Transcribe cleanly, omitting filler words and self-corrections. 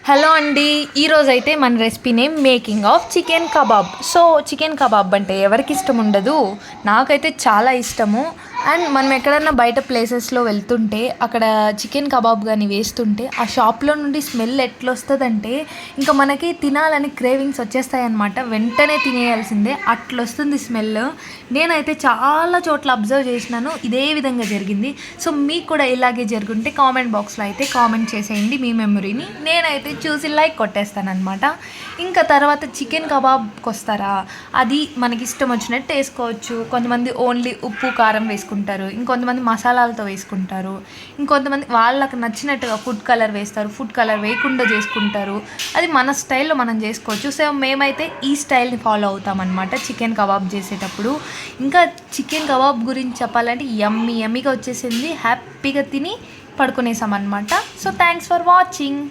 Hello అండి, ఈరోజైతే మన recipe name making of chicken kebab. So chicken kebab అంటే ఎవరికి ఇష్టం ఉండదు? నాకైతే చాలా ఇష్టము. అండ్ మనం ఎక్కడన్నా బయట ప్లేసెస్లో వెళ్తుంటే అక్కడ చికెన్ కబాబ్ కానీ వేస్తుంటే ఆ షాప్లో నుండి స్మెల్ ఎట్లా వస్తుందంటే ఇంకా మనకి తినాలని క్రేవింగ్స్ వచ్చేస్తాయి అన్నమాట. వెంటనే తినేయాల్సిందే అట్లా వస్తుంది స్మెల్. నేనైతే చాలా చోట్ల అబ్జర్వ్ చేసినాను, ఇదే విధంగా జరిగింది. సో మీకు కూడా ఇలాగే జరుగుంటే కామెంట్ బాక్స్లో అయితే కామెంట్ చేసేయండి మీ మెమరీని. నేనైతే చూసి లైక్ కొట్టేస్తానమాట. ఇంకా తర్వాత చికెన్ కబాబ్కి వస్తారా, అది మనకి ఇష్టం వచ్చినట్టు వేసుకోవచ్చు. కొంతమంది ఓన్లీ ఉప్పు కారం వేసుకుంటారు, ఇంకొంతమంది మసాలాలతో వేసుకుంటారు, ఇంకొంతమంది వాళ్ళకి నచ్చినట్టుగా ఫుడ్ కలర్ వేస్తారు, ఫుడ్ కలర్ వేయకుండా చేసుకుంటారు. అది మన స్టైల్లో మనం చేసుకోవచ్చు. సో మేమైతే ఈ స్టైల్ని ఫాలో అవుతామన్నమాట చికెన్ కబాబ్ చేసేటప్పుడు. ఇంకా చికెన్ కబాబ్ గురించి చెప్పాలంటే యమ్మీగా వచ్చేసింది. హ్యాపీగా తిని పడుకునేసామన్నమాట. So thanks for watching.